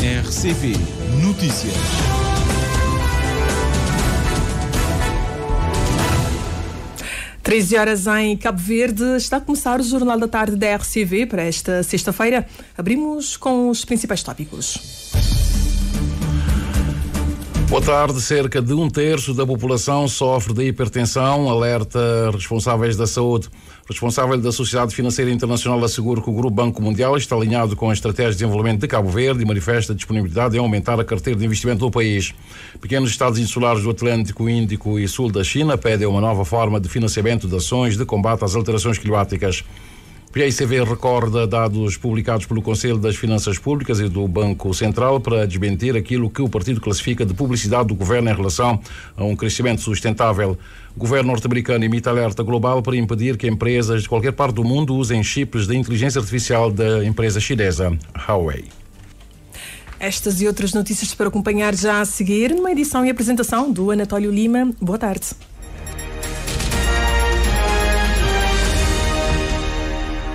RCV Notícias. Horas em Cabo Verde. Está a começar o Jornal da Tarde da RCV para esta sexta-feira. Abrimos com os principais tópicos. Boa tarde. Cerca de 1/3 da população sofre de hipertensão, alerta responsáveis da saúde. O responsável da Sociedade Financeira Internacional assegura que o Grupo Banco Mundial está alinhado com a estratégia de desenvolvimento de Cabo Verde e manifesta disponibilidade em aumentar a carteira de investimento do país. Pequenos estados insulares do Atlântico, Índico e Sul da China pedem uma nova forma de financiamento de ações de combate às alterações climáticas. A ICV recorda dados publicados pelo Conselho das Finanças Públicas e do Banco Central para desmentir aquilo que o partido classifica de publicidade do governo em relação a um crescimento sustentável. O governo norte-americano emite alerta global para impedir que empresas de qualquer parte do mundo usem chips de inteligência artificial da empresa chinesa Huawei. Estas e outras notícias para acompanhar já a seguir, numa edição e apresentação do Anatólio Lima. Boa tarde.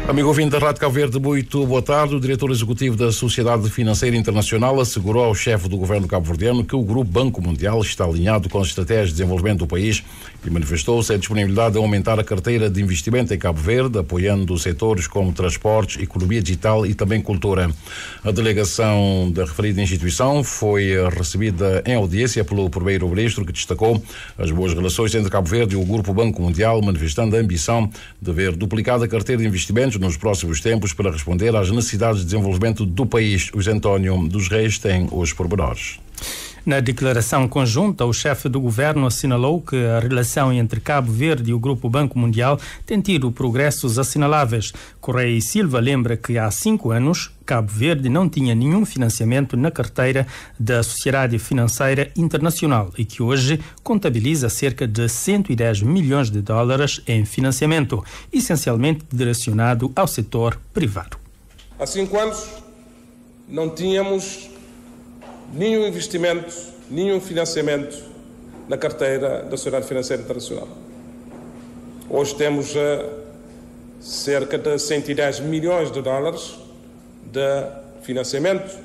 Amigo ouvinte da Rádio Cabo Verde, muito boa tarde. O diretor executivo da Sociedade Financeira Internacional assegurou ao chefe do governo cabo-verdiano que o Grupo Banco Mundial está alinhado com as estratégias de desenvolvimento do país e manifestou-se a disponibilidade de aumentar a carteira de investimento em Cabo Verde, apoiando setores como transportes, economia digital e também cultura. A delegação da referida instituição foi recebida em audiência pelo primeiro-ministro, que destacou as boas relações entre Cabo Verde e o Grupo Banco Mundial, manifestando a ambição de ver duplicada a carteira de investimentos nos próximos tempos para responder às necessidades de desenvolvimento do país. O José António dos Reis tem os pormenores. Na declaração conjunta, o chefe do governo assinalou que a relação entre Cabo Verde e o Grupo Banco Mundial tem tido progressos assinaláveis. Correia e Silva lembra que há 5 anos Cabo Verde não tinha nenhum financiamento na carteira da Sociedade Financeira Internacional e que hoje contabiliza cerca de 110 milhões de dólares em financiamento, essencialmente direcionado ao setor privado. Há 5 anos não tínhamos nenhum investimento, nenhum financiamento na carteira da Sociedade Financeira Internacional. Hoje temos cerca de 110 milhões de dólares de financiamento,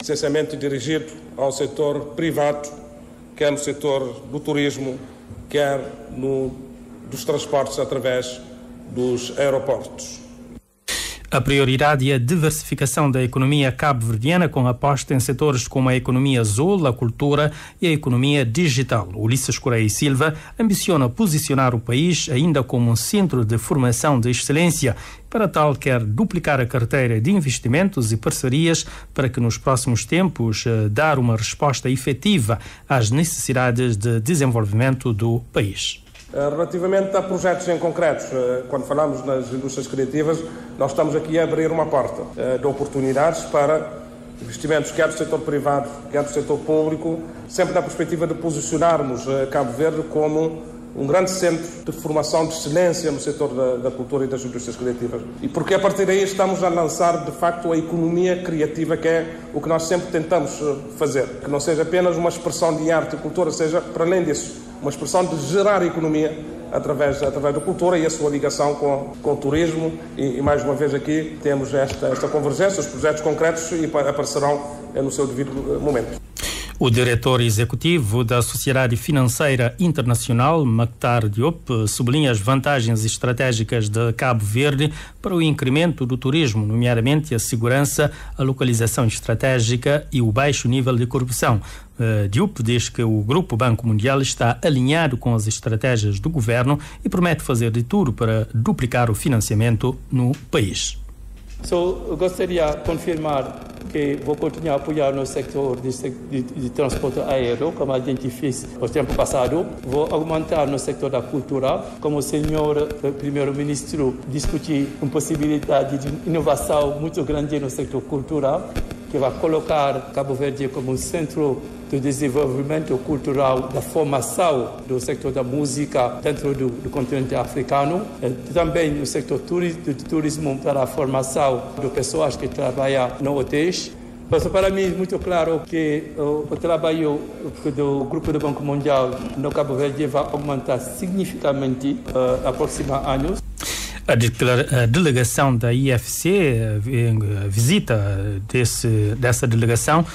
essencialmente dirigido ao setor privado, quer no setor do turismo, quer dos transportes através dos aeroportos. A prioridade é a diversificação da economia cabo-verdiana, com aposta em setores como a economia azul, a cultura e a economia digital. Ulisses Correia e Silva ambiciona posicionar o país ainda como um centro de formação de excelência. Para tal, quer duplicar a carteira de investimentos e parcerias para que nos próximos tempos dar uma resposta efetiva às necessidades de desenvolvimento do país. Relativamente a projetos em concretos, quando falamos nas indústrias criativas, nós estamos aqui a abrir uma porta de oportunidades para investimentos, quer do setor privado, quer do setor público, sempre na perspectiva de posicionarmos Cabo Verde como um grande centro de formação de excelência no setor da cultura e das indústrias criativas. E porque a partir daí estamos a lançar, de facto, a economia criativa, que é o que nós sempre tentamos fazer. Que não seja apenas uma expressão de arte e cultura, seja, para além disso, uma expressão de gerar economia através da cultura e a sua ligação com o turismo. E mais uma vez aqui temos esta convergência, os projetos concretos e aparecerão no seu devido momento. O diretor executivo da Sociedade Financeira Internacional, Mactar Diop, sublinha as vantagens estratégicas de Cabo Verde para o incremento do turismo, nomeadamente a segurança, a localização estratégica e o baixo nível de corrupção. Diop diz que o Grupo Banco Mundial está alinhado com as estratégias do governo e promete fazer de tudo para duplicar o financiamento no país. Eu gostaria de confirmar que vou continuar a apoiar no setor de transporte aéreo, como a gente fez no tempo passado. Vou aumentar no setor da cultura, como o senhor primeiro-ministro discutiu uma possibilidade de inovação muito grande no setor cultural, que vai colocar Cabo Verde como um centro do desenvolvimento cultural, da formação do setor da música dentro do continente africano, também no setor do turismo para a formação de pessoas que trabalham no hotéis. Mas para mim é muito claro que o trabalho do Grupo do Banco Mundial no Cabo Verde vai aumentar significativamente nos próximos anos. A delegação da IFC, a visita dessa delegação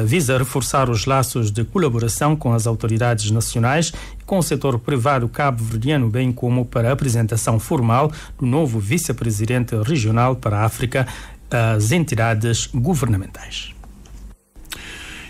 visa reforçar os laços de colaboração com as autoridades nacionais e com o setor privado cabo-verdiano, bem como para a apresentação formal do novo vice-presidente regional para a África às entidades governamentais.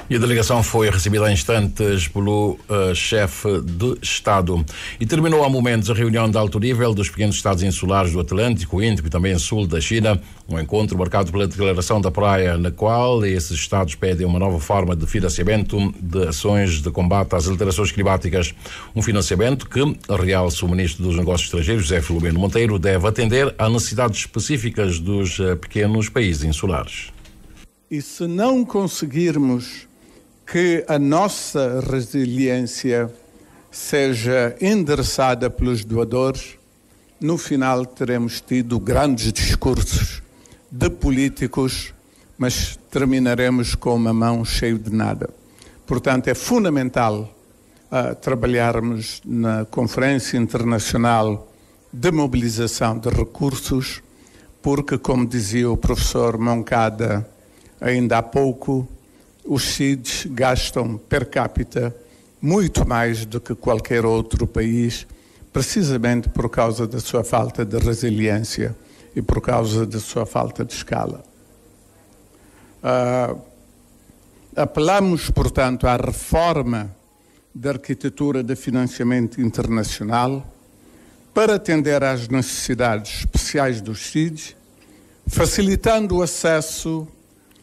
E a delegação foi recebida há instantes pelo chefe de Estado. E terminou há momentos a reunião de alto nível dos pequenos Estados insulares do Atlântico, Índico e também sul da China. Um encontro marcado pela Declaração da Praia, na qual esses Estados pedem uma nova forma de financiamento de ações de combate às alterações climáticas. Um financiamento que, realça o Ministro dos Negócios Estrangeiros, José Filomeno Monteiro, deve atender a necessidades específicas dos pequenos países insulares. E se não conseguirmos que a nossa resiliência seja endereçada pelos doadores, no final teremos tido grandes discursos de políticos, mas terminaremos com uma mão cheia de nada. Portanto, é fundamental trabalharmos na Conferência Internacional de Mobilização de Recursos, porque, como dizia o professor Moncada ainda há pouco, os CIDs gastam per capita muito mais do que qualquer outro país, precisamente por causa da sua falta de resiliência e por causa da sua falta de escala. Apelamos, portanto, à reforma da arquitetura de financiamento internacional para atender às necessidades especiais dos CIDs, facilitando o acesso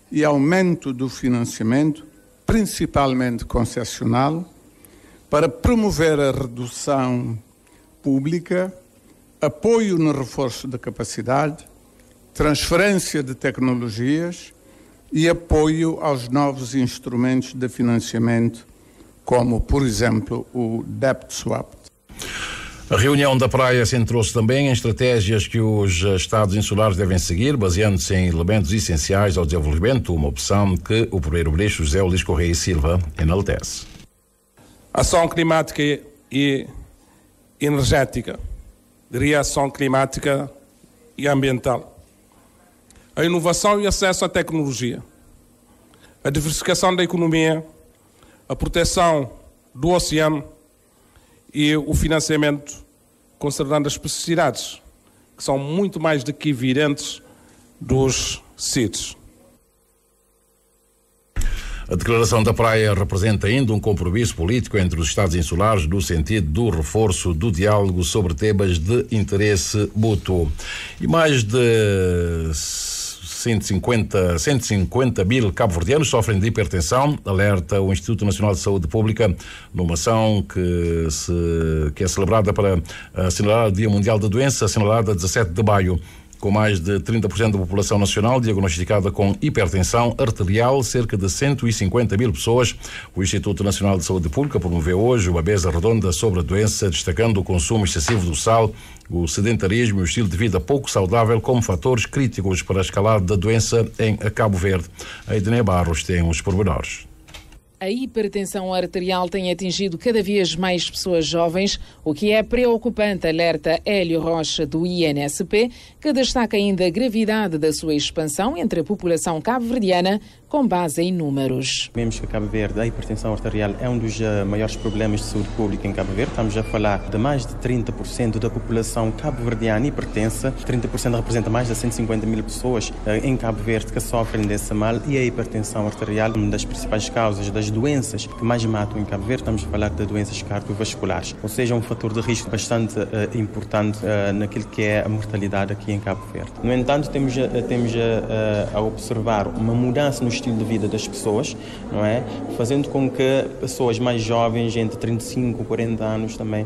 e aumento do financiamento, principalmente concessional, para promover a redução pública, apoio no reforço da capacidade, transferência de tecnologias e apoio aos novos instrumentos de financiamento, como, por exemplo, o Debt Swap. A reunião da Praia centrou-se também em estratégias que os Estados insulares devem seguir, baseando-se em elementos essenciais ao desenvolvimento, uma opção que o primeiro-ministro José Ulisses Correia e Silva enaltece. Ação climática e energética, diria ação climática e ambiental. A inovação e acesso à tecnologia, a diversificação da economia, a proteção do oceano e o financiamento considerando as especificidades, que são muito mais do que evidentes dos CIDs. A Declaração da Praia representa ainda um compromisso político entre os Estados insulares no sentido do reforço do diálogo sobre temas de interesse mútuo. E mais de 150 mil cabo-verdianos sofrem de hipertensão, alerta o Instituto Nacional de Saúde Pública, numa ação que é celebrada para assinalar o Dia Mundial da Doença, assinalada a 17 de maio. Com mais de 30% da população nacional diagnosticada com hipertensão arterial, cerca de 150 mil pessoas, o Instituto Nacional de Saúde Pública promoveu hoje uma mesa redonda sobre a doença, destacando o consumo excessivo do sal, o sedentarismo e o estilo de vida pouco saudável como fatores críticos para a escalada da doença em Cabo Verde. A Ednei Barros tem os pormenores. A hipertensão arterial tem atingido cada vez mais pessoas jovens, o que é preocupante, alerta Hélio Rocha, do INSP, que destaca ainda a gravidade da sua expansão entre a população cabo-verdiana, com base em números. Vemos que Cabo Verde, a hipertensão arterial é um dos maiores problemas de saúde pública em Cabo Verde. Estamos a falar de mais de 30% da população cabo-verdiana hipertensa. 30% representa mais de 150 mil pessoas em Cabo Verde que sofrem desse mal, e a hipertensão arterial é uma das principais causas das doenças que mais matam em Cabo Verde. Estamos a falar de doenças cardiovasculares, ou seja, um fator de risco bastante importante naquilo que é a mortalidade aqui em Cabo Verde. No entanto, temos a observar uma mudança no estilo de vida das pessoas, não é? Fazendo com que pessoas mais jovens, entre 35 e 40 anos também,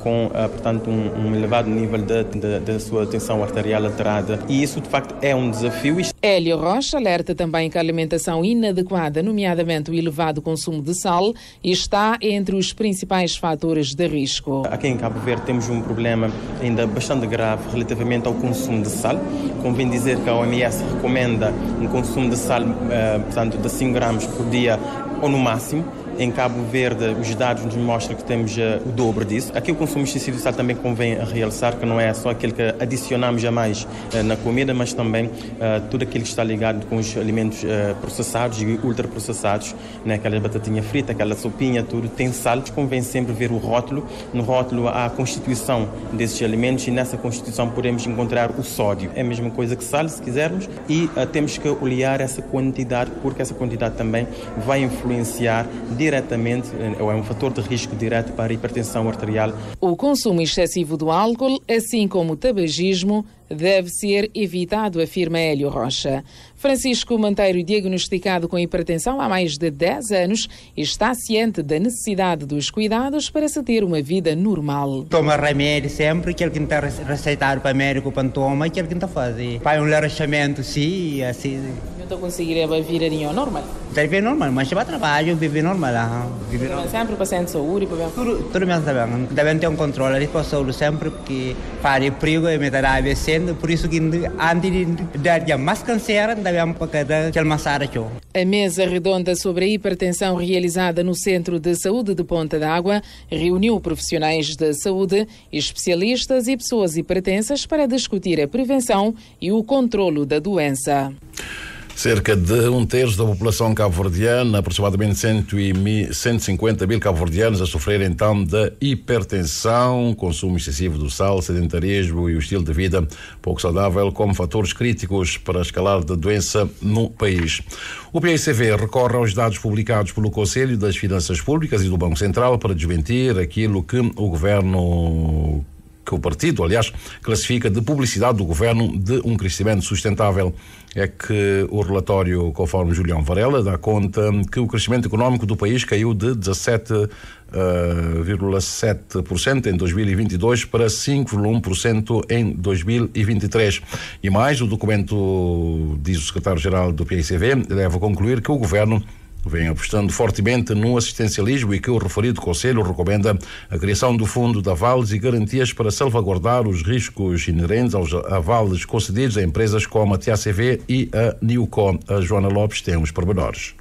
com, portanto, um elevado nível da sua tensão arterial alterada. E isso, de facto, é um desafio. Hélio Rocha alerta também que a alimentação inadequada, nomeadamente o elevado consumo de sal, está entre os principais fatores de risco. Aqui em Cabo Verde temos um problema ainda bastante grave relativamente ao consumo de sal. Convém dizer que a OMS recomenda um consumo de sal, portanto, de 5 gramas por dia ou no máximo. Em Cabo Verde, os dados nos mostram que temos o dobro disso. Aqui o consumo excessivo de sal também convém realçar que não é só aquele que adicionamos a mais na comida, mas também tudo aquilo que está ligado com os alimentos processados e ultraprocessados, né? Aquela batatinha frita, aquela sopinha, tudo tem sal. Convém sempre ver o rótulo. No rótulo há a constituição desses alimentos e nessa constituição podemos encontrar o sódio. É a mesma coisa que sal, se quisermos, e temos que olhar essa quantidade, porque essa quantidade também vai influenciar diretamente, ou é um fator de risco direto para a hipertensão arterial. O consumo excessivo do álcool, assim como o tabagismo, deve ser evitado, afirma Hélio Rocha. Francisco Monteiro, diagnosticado com hipertensão há mais de 10 anos, está ciente da necessidade dos cuidados para se ter uma vida normal. Toma remédio sempre, aquele que está receitado para médico, para toma, aquele que está fazendo. Faz um relaxamento, sim, assim. Eu estou conseguindo viver normal? Viver normal, mas vai trabalho, viver normal. Sempre para a saúde? Tudo mesmo está bem. Devem ter um controle ali para a saúde sempre, porque faz perigo e me dará por isso que antes de dar mais câncer, devemos para aquele massar aqui. A mesa redonda sobre a hipertensão realizada no Centro de Saúde de Ponta d'Água reuniu profissionais da saúde, especialistas e pessoas hipertensas para discutir a prevenção e o controlo da doença. Cerca de um terço da população cabo-verdiana, aproximadamente 150 mil cabo-verdianos, a sofrer então da hipertensão, consumo excessivo do sal, sedentarismo e o estilo de vida pouco saudável como fatores críticos para a escalar da doença no país. O PICV recorre aos dados publicados pelo Conselho das Finanças Públicas e do Banco Central para desmentir aquilo que o partido, aliás, classifica de publicidade do governo de um crescimento sustentável. É que o relatório, conforme Julião Varela, dá conta que o crescimento económico do país caiu de 17,7% em 2022 para 5,1% em 2023. E mais, o documento, diz o secretário-geral do PICV, leva a concluir que o governo vem apostando fortemente no assistencialismo e que o referido Conselho recomenda a criação do Fundo de Avales e Garantias para salvaguardar os riscos inerentes aos avales concedidos a empresas como a TACV e a Newco. A Joana Lopes tem os pormenores.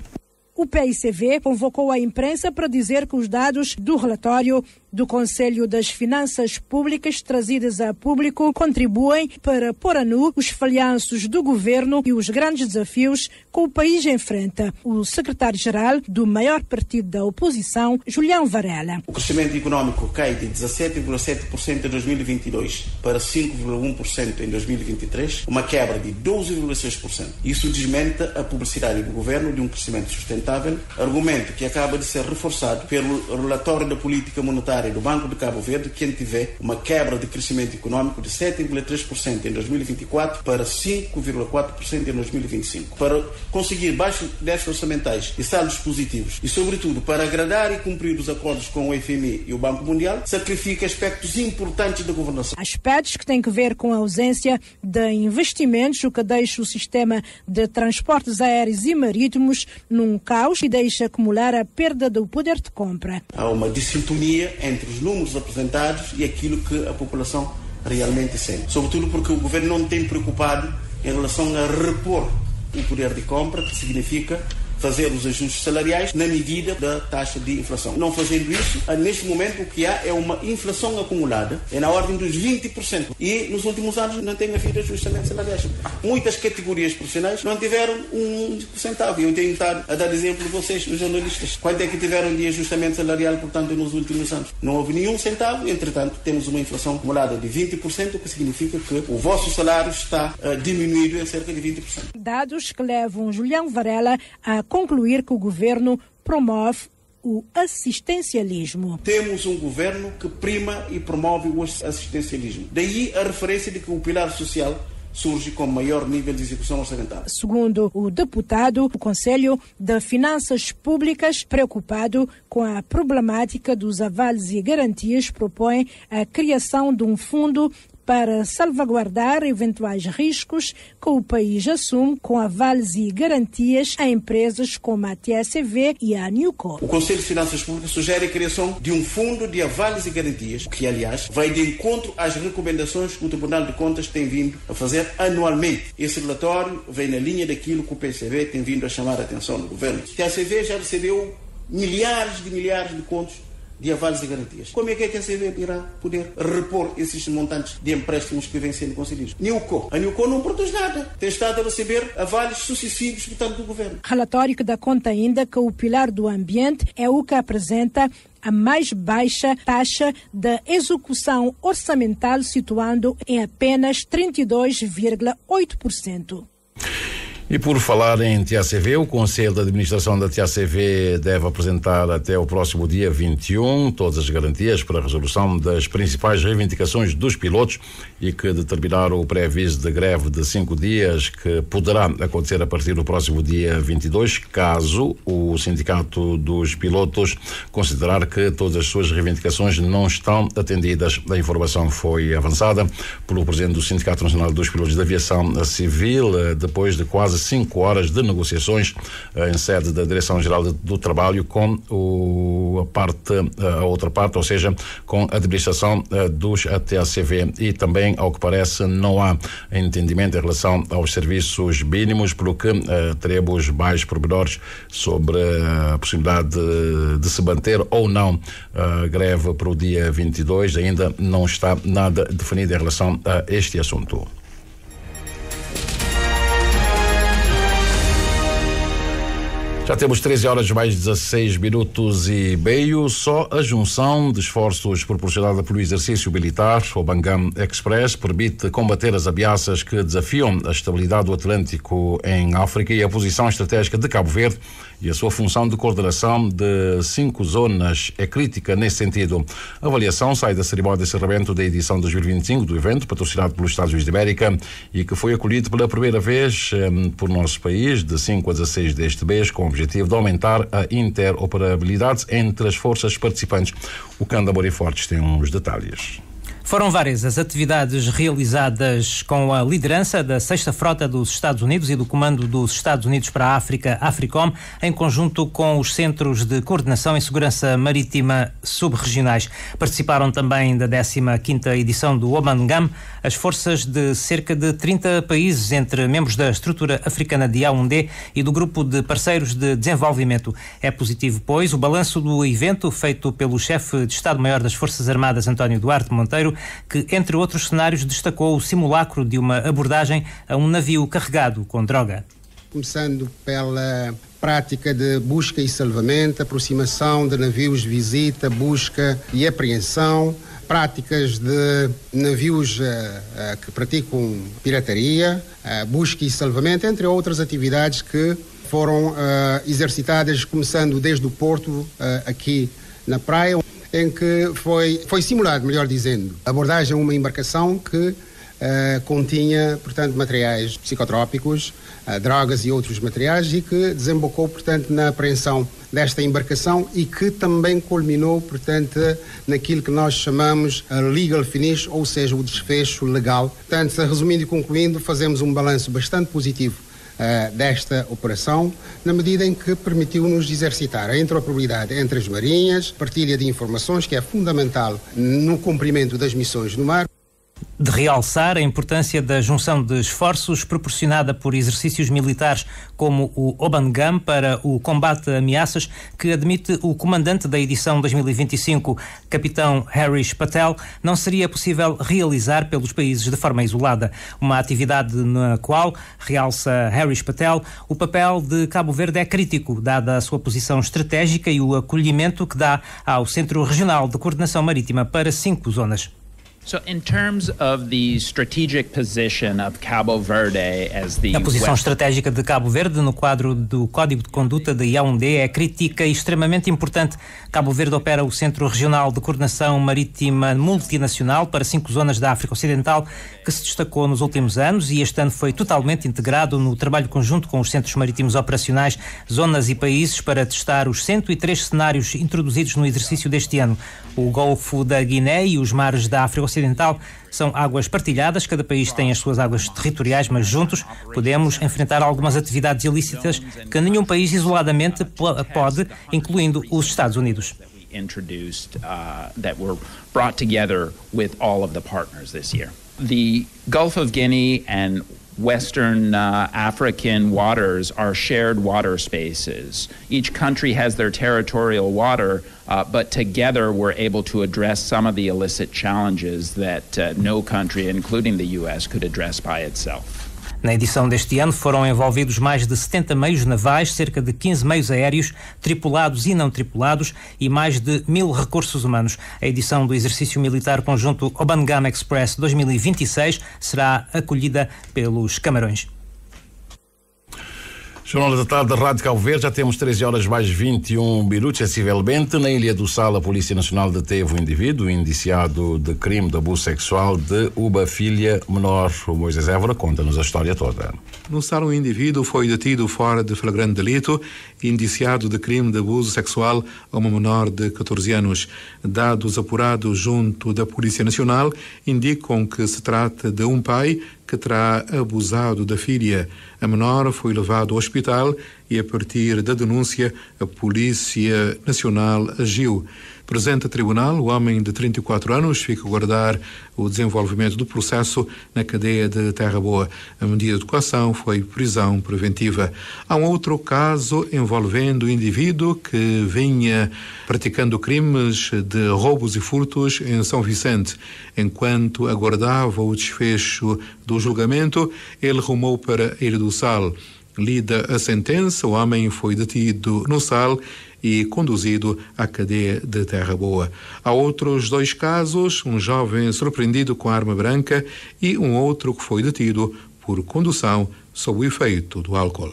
O PICV convocou a imprensa para dizer que os dados do relatório do Conselho das Finanças Públicas trazidos a público contribuem para pôr a nu os falhanços do governo e os grandes desafios que o país enfrenta. O secretário-geral do maior partido da oposição, Julião Varela. O crescimento económico cai de 17,7% em 2022 para 5,1% em 2023, uma quebra de 12,6%. Isso desmente a publicidade do governo de um crescimento sustentável, argumento que acaba de ser reforçado pelo relatório da política monetária do Banco de Cabo Verde, que antevê uma quebra de crescimento económico de 7,3% em 2024 para 5,4% em 2025. Para conseguir baixos déficits orçamentais e saldos positivos e, sobretudo, para agradar e cumprir os acordos com o FMI e o Banco Mundial, sacrifica aspectos importantes da governação. Aspectos que têm que ver com a ausência de investimentos, o que deixa o sistema de transportes aéreos e marítimos num caos e deixa acumular a perda do poder de compra. Há uma dissintonia entre os números apresentados e aquilo que a população realmente sente. Sobretudo porque o governo não tem preocupado em relação a repor o poder de compra, que significa fazer os ajustes salariais na medida da taxa de inflação. Não fazendo isso, neste momento o que há é uma inflação acumulada, é na ordem dos 20%. E nos últimos anos não tem havido ajustamentos salariais. Muitas categorias profissionais não tiveram um centavo. Eu tenho estado a dar exemplo de vocês, os jornalistas. Quanto é que tiveram de ajustamento salarial, portanto, nos últimos anos? Não houve nenhum centavo, entretanto, temos uma inflação acumulada de 20%, o que significa que o vosso salário está diminuído em cerca de 20%. Dados que levam Julião Varela a concluir que o governo promove o assistencialismo. Temos um governo que prima e promove o assistencialismo. Daí a referência de que o pilar social surge com maior nível de execução orçamentária. Segundo o deputado, o Conselho de Finanças Públicas, preocupado com a problemática dos avales e garantias, propõe a criação de um fundo para salvaguardar eventuais riscos que o país assume com avales e garantias a empresas como a TACV e a Newco. O Conselho de Finanças Públicas sugere a criação de um fundo de avales e garantias, que, aliás, vai de encontro às recomendações que o Tribunal de Contas tem vindo a fazer anualmente. Esse relatório vem na linha daquilo que o PCV tem vindo a chamar a atenção do governo. A TACV já recebeu milhares de contos de avales e garantias. Como é que a TACV irá poder repor esses montantes de empréstimos que vêm sendo concedidos? A Newco não produz nada. Tem estado a receber avales sucessivos, portanto, do governo. Relatório que dá conta ainda que o pilar do ambiente é o que apresenta a mais baixa taxa de execução orçamental, situando em apenas 32,8%. E por falar em TACV, o Conselho de Administração da TACV deve apresentar até o próximo dia 21 todas as garantias para a resolução das principais reivindicações dos pilotos e que determinar o pré-aviso de greve de 5 dias que poderá acontecer a partir do próximo dia 22, caso o Sindicato dos Pilotos considerar que todas as suas reivindicações não estão atendidas. A informação foi avançada pelo presidente do Sindicato Nacional dos Pilotos de Aviação Civil, depois de quase 5 horas de negociações em sede da Direção-Geral do Trabalho com a outra parte, ou seja, com a administração dos TACV. E também, ao que parece, não há entendimento em relação aos serviços mínimos, pelo que teremos mais pormenores sobre a possibilidade de se manter ou não a greve para o dia 22. Ainda não está nada definido em relação a este assunto. Já temos 13 horas mais 16 minutos e meio. Só a junção de esforços proporcionada pelo exercício militar, o Bangam Express, permite combater as ameaças que desafiam a estabilidade do Atlântico em África e a posição estratégica de Cabo Verde e a sua função de coordenação de 5 zonas é crítica nesse sentido. A avaliação sai da cerimónia de encerramento da edição 2025 do evento, patrocinado pelos Estados Unidos de América e que foi acolhido pela primeira vez por nosso país, de 5 a 16 deste mês, com o objetivo de aumentar a interoperabilidade entre as forças participantes. O Canda Morifortes tem uns detalhes. Foram várias as atividades realizadas com a liderança da 6ª Frota dos Estados Unidos e do Comando dos Estados Unidos para a África, AFRICOM, em conjunto com os Centros de Coordenação e Segurança Marítima Subregionais. Participaram também da 15ª edição do Obangam as forças de cerca de 30 países, entre membros da estrutura africana de Yaoundé e do Grupo de Parceiros de Desenvolvimento. É positivo, pois, o balanço do evento feito pelo chefe de Estado-Maior das Forças Armadas, António Duarte Monteiro, que, entre outros cenários, destacou o simulacro de uma abordagem a um navio carregado com droga. Começando pela prática de busca e salvamento, aproximação de navios, visita, busca e apreensão, práticas de navios que praticam pirataria, busca e salvamento, entre outras atividades que foram exercitadas, começando desde o porto aqui na praia, em que foi simulado, melhor dizendo, a abordagem a uma embarcação que continha, portanto, materiais psicotrópicos, drogas e outros materiais e que desembocou, portanto, na apreensão desta embarcação e que também culminou, portanto, naquilo que nós chamamos a legal finish, ou seja, o desfecho legal. Portanto, resumindo e concluindo, fazemos um balanço bastante positivo desta operação, na medida em que permitiu-nos exercitar a interoperabilidade entre as marinhas, partilha de informações, que é fundamental no cumprimento das missões no mar. De realçar a importância da junção de esforços proporcionada por exercícios militares como o Obangam para o combate a ameaças, que admite o comandante da edição 2025, capitão Harish Patel, não seria possível realizar pelos países de forma isolada. Uma atividade na qual, realça Harish Patel, o papel de Cabo Verde é crítico, dada a sua posição estratégica e o acolhimento que dá ao Centro Regional de Coordenação Marítima para 5 zonas. So in terms of the strategic position of Cabo Verde as the A posição estratégica de Cabo Verde no quadro do Código de Conduta de Yaoundé é crítica e extremamente importante. Cabo Verde opera o Centro Regional de Coordenação Marítima Multinacional para 5 zonas da África Ocidental, que se destacou nos últimos anos e este ano foi totalmente integrado no trabalho conjunto com os Centros Marítimos Operacionais, zonas e países para testar os 103 cenários introduzidos no exercício deste ano. O Golfo da Guiné e os mares da África Ocidental são águas partilhadas, cada país tem as suas águas territoriais, mas juntos podemos enfrentar algumas atividades ilícitas que nenhum país isoladamente pode, incluindo os Estados Unidos. The Gulf of Guinea and Western African waters are shared water spaces. Each country has their territorial water, but together we're able to address some of the illicit challenges that no country, including the U.S., could address by itself. Na edição deste ano foram envolvidos mais de 70 meios navais, cerca de 15 meios aéreos, tripulados e não tripulados e mais de 1000 recursos humanos. A edição do exercício militar conjunto Obangama Express 2026 será acolhida pelos Camarões. Jornal da Tarde da Rádio Cabo Verde, já temos 13 horas mais 21 minutos, sensivelmente. Na Ilha do Sal, a Polícia Nacional deteve um indivíduo indiciado de crime de abuso sexual de uma filha menor. O Moisés Évora conta-nos a história toda. No Sal, um indivíduo foi detido fora de flagrante delito, indiciado de crime de abuso sexual a uma menor de 14 anos. Dados apurados junto da Polícia Nacional indicam que se trata de um pai que terá abusado da filha. A menor foi levada ao hospital e, a partir da denúncia, a Polícia Nacional agiu. Presente a tribunal, o homem de 34 anos fica a aguardar o desenvolvimento do processo na cadeia de Terra Boa. A medida de coação foi prisão preventiva. Há um outro caso envolvendo o indivíduo que vinha praticando crimes de roubos e furtos em São Vicente. Enquanto aguardava o desfecho do julgamento, ele rumou para a Ilha do Sal. Lida a sentença, o homem foi detido no Sal e conduzido à cadeia de Terra Boa. Há outros 2 casos, um jovem surpreendido com arma branca e um outro que foi detido por condução sob o efeito do álcool.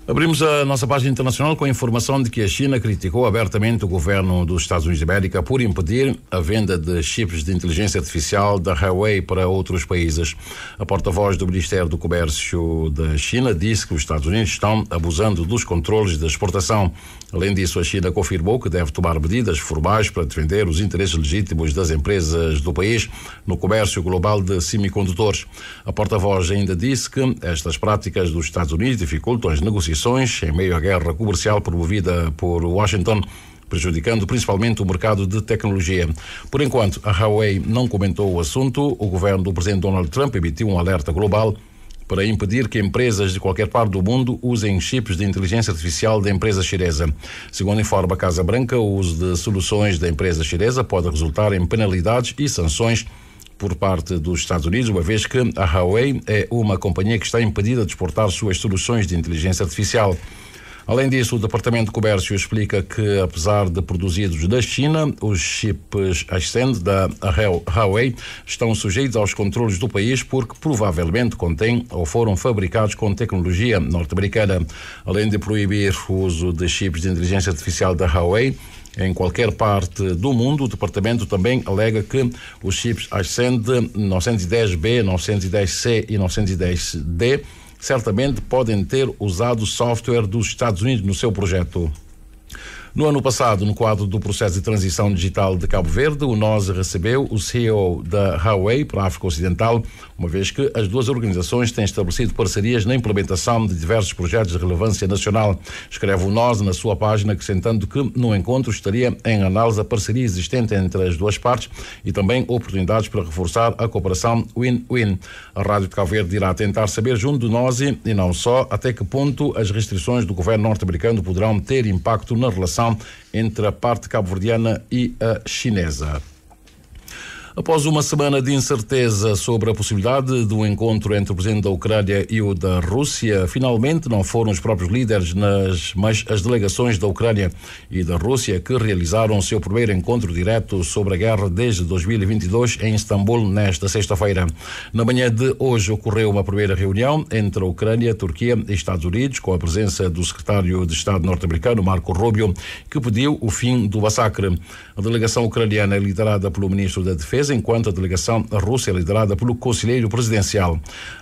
Abrimos a nossa página internacional com a informação de que a China criticou abertamente o governo dos Estados Unidos da América por impedir a venda de chips de inteligência artificial da Huawei para outros países. A porta-voz do Ministério do Comércio da China disse que os Estados Unidos estão abusando dos controles de exportação. Além disso, a China confirmou que deve tomar medidas formais para defender os interesses legítimos das empresas do país no comércio global de semicondutores. A porta-voz ainda disse que estas práticas dos Estados Unidos dificultam as negociações em meio à guerra comercial promovida por Washington, prejudicando principalmente o mercado de tecnologia. Por enquanto, a Huawei não comentou o assunto. O governo do presidente Donald Trump emitiu um alerta global para impedir que empresas de qualquer parte do mundo usem chips de inteligência artificial da empresa chinesa. Segundo informa a Casa Branca, o uso de soluções da empresa chinesa pode resultar em penalidades e sanções por parte dos Estados Unidos, uma vez que a Huawei é uma companhia que está impedida de exportar suas soluções de inteligência artificial. Além disso, o Departamento de Comércio explica que, apesar de produzidos da China, os chips Ascend da Huawei estão sujeitos aos controles do país porque provavelmente contêm ou foram fabricados com tecnologia norte-americana. Além de proibir o uso de chips de inteligência artificial da Huawei em qualquer parte do mundo, o departamento também alega que os chips Ascend 910B, 910C e 910D certamente podem ter usado software dos Estados Unidos no seu projeto. No ano passado, no quadro do processo de transição digital de Cabo Verde, o NOS recebeu o CEO da Huawei para a África Ocidental, uma vez que as duas organizações têm estabelecido parcerias na implementação de diversos projetos de relevância nacional. Escreve o NOS na sua página, acrescentando que no encontro estaria em análise a parceria existente entre as duas partes e também oportunidades para reforçar a cooperação win-win. A Rádio de Cabo Verde irá tentar saber junto do NOS e não só até que ponto as restrições do governo norte-americano poderão ter impacto na relação entre a parte cabo-verdiana e a chinesa. Após uma semana de incerteza sobre a possibilidade de um encontro entre o presidente da Ucrânia e o da Rússia, finalmente não foram os próprios líderes, mas as delegações da Ucrânia e da Rússia que realizaram o seu primeiro encontro direto sobre a guerra desde 2022 em Istambul, nesta sexta-feira. Na manhã de hoje ocorreu uma primeira reunião entre a Ucrânia, Turquia e Estados Unidos, com a presença do secretário de Estado norte-americano, Marco Rubio, que pediu o fim do massacre. A delegação ucraniana é liderada pelo ministro da Defesa, enquanto a delegação russa é liderada pelo conselheiro presidencial.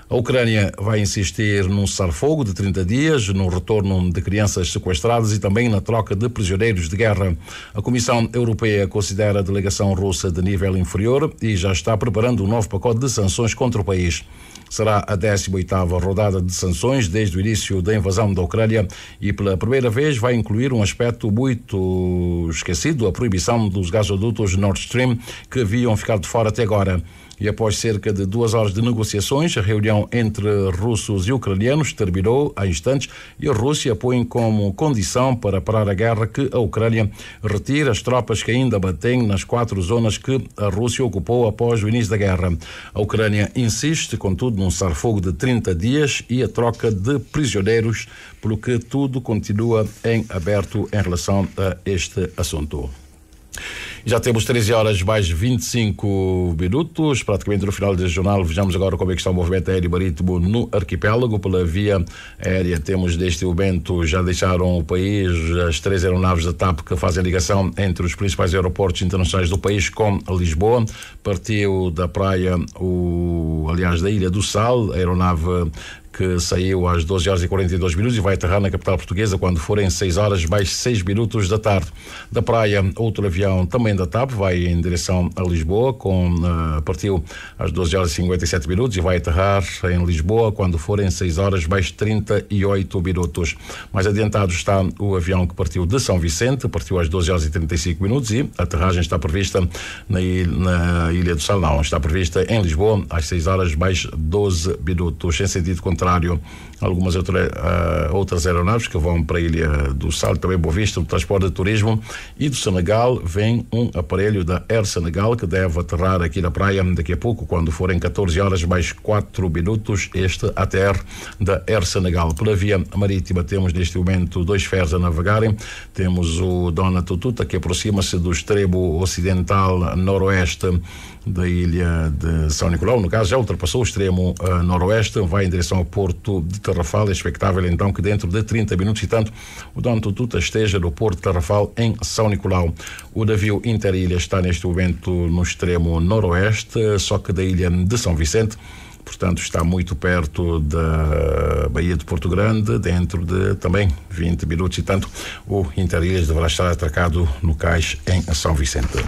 A Ucrânia vai insistir num cessar-fogo de 30 dias, no retorno de crianças sequestradas e também na troca de prisioneiros de guerra. A Comissão Europeia considera a delegação russa de nível inferior e já está preparando um novo pacote de sanções contra o país. Será a 18ª rodada de sanções desde o início da invasão da Ucrânia e pela primeira vez vai incluir um aspecto muito esquecido, a proibição dos gasodutos Nord Stream que haviam ficado de fora até agora. E após cerca de 2 horas de negociações, a reunião entre russos e ucranianos terminou há instantes e a Rússia põe como condição para parar a guerra que a Ucrânia retire as tropas que ainda mantém nas 4 zonas que a Rússia ocupou após o início da guerra. A Ucrânia insiste, contudo, num cessar-fogo de 30 dias e a troca de prisioneiros, pelo que tudo continua em aberto em relação a este assunto. Já temos 13 horas mais 25 minutos, praticamente no final deste jornal. Vejamos agora como é que está o movimento aéreo marítimo no arquipélago. Pela via aérea temos neste momento, já deixaram o país as 3 aeronaves da TAP que fazem ligação entre os principais aeroportos internacionais do país com Lisboa. Partiu da praia, aliás da Ilha do Sal, a aeronave que saiu às 12 horas e 42 minutos e vai aterrar na capital portuguesa quando forem 6 horas mais 6 minutos da tarde. Da praia, outro avião também da TAP vai em direção a Lisboa, partiu às 12 horas e 57 minutos e vai aterrar em Lisboa quando forem 6 horas mais 38 minutos. Mais adiantado está o avião que partiu de São Vicente, partiu às 12 horas e 35 minutos e a aterragem está prevista na Ilha do Sal, não, está prevista em Lisboa às 6 horas mais 12 minutos. Em sentido contrário, algumas outras aeronaves que vão para a Ilha do Sal, também Boa Vista, do transporte de turismo, e do Senegal vem um aparelho da Air Senegal que deve aterrar aqui na praia daqui a pouco, quando forem 14 horas mais 4 minutos, este ATR da Air Senegal. Pela via marítima temos neste momento 2 ferros a navegarem. Temos o Dona Tututa, que aproxima-se do extremo ocidental noroeste da ilha de São Nicolau, no caso já ultrapassou o extremo noroeste, vai em direção ao porto de Tarrafal. É expectável então que dentro de 30 minutos e tanto o Dona Tututa esteja no porto de Tarrafal em São Nicolau. O navio Interilha está neste momento no extremo noroeste, só que da ilha de São Vicente, portanto está muito perto da Baía de Porto Grande. Dentro de também 20 minutos e tanto o Interilhas deverá estar atracado no cais em São Vicente.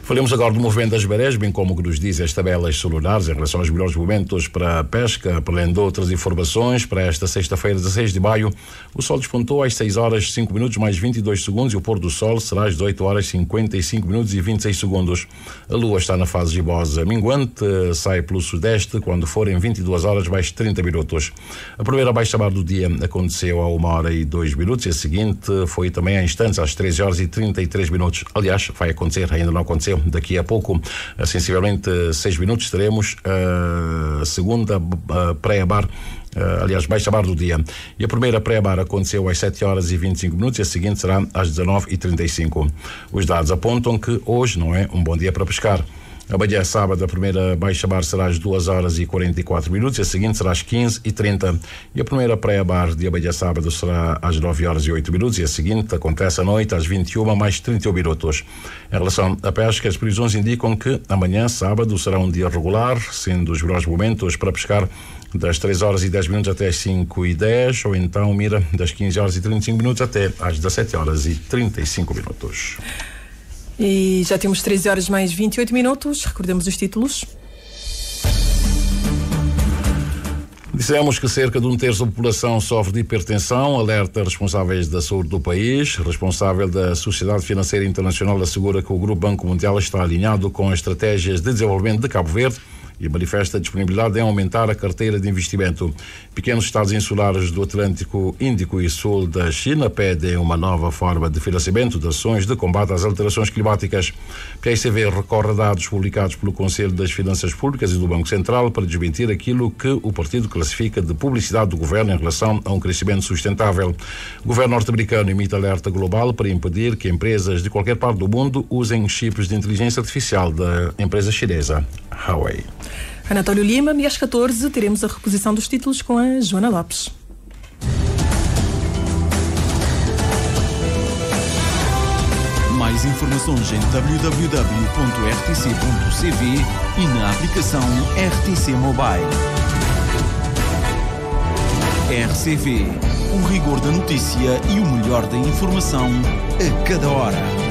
Falemos agora do movimento das marés, bem como o que nos dizem as tabelas solares em relação aos melhores momentos para a pesca. Para além de outras informações, para esta sexta-feira, 16 de maio, o sol despontou às 6 horas 5 minutos mais 22 segundos e o pôr do sol será às 18 horas 55 minutos e 26 segundos. A lua está na fase gibosa minguante, sai pelo sudeste quando forem 22 horas mais 30 minutos. A primeira baixa-mar do dia aconteceu a 1 hora e 2 minutos e a seguinte foi também há instantes, às 13 horas e 33 minutos. Aliás, vai acontecer, ainda não aconteceu. Daqui a pouco, sensivelmente 6 minutos, teremos a segunda pré-bar, aliás, baixa-mar do dia. E a primeira pré-bar aconteceu às 7 horas e 25 minutos e a seguinte será às 19h35. Os dados apontam que hoje não é um bom dia para pescar. Amanhã, sábado, a primeira baixa-mar será às 2 horas e 44 minutos e a seguinte será às 15h30. E a primeira pré-bar de amanhã, sábado, será às 9 horas e 8 minutos e a seguinte acontece à noite às 21 mais 31 minutos. Em relação à pesca, as previsões indicam que amanhã, sábado, será um dia regular, sendo os melhores momentos para pescar das 3 horas e 10 minutos até às 5h10, ou então mira das 15 horas e 35 minutos até às 17 horas e 35 minutos. E já temos 13 horas mais 28 minutos. Recordemos os títulos. Dissemos que cerca de 1/3 da população sofre de hipertensão, alerta responsáveis da saúde do país. Responsável da Sociedade Financeira Internacional assegura que o Grupo Banco Mundial está alinhado com as estratégias de desenvolvimento de Cabo Verde e manifesta a disponibilidade em aumentar a carteira de investimento. Pequenos estados insulares do Atlântico Índico e Sul da China pedem uma nova forma de financiamento de ações de combate às alterações climáticas. PICV recorre a dados publicados pelo Conselho das Finanças Públicas e do Banco Central para desmentir aquilo que o partido classifica de publicidade do governo em relação a um crescimento sustentável. O governo norte-americano emite alerta global para impedir que empresas de qualquer parte do mundo usem chips de inteligência artificial da empresa chinesa Huawei. Anatólio Lima, e às 14 teremos a reposição dos títulos com a Joana Lopes. Mais informações em www.rtc.cv e na aplicação RTC Mobile. RCV, o rigor da notícia e o melhor da informação a cada hora.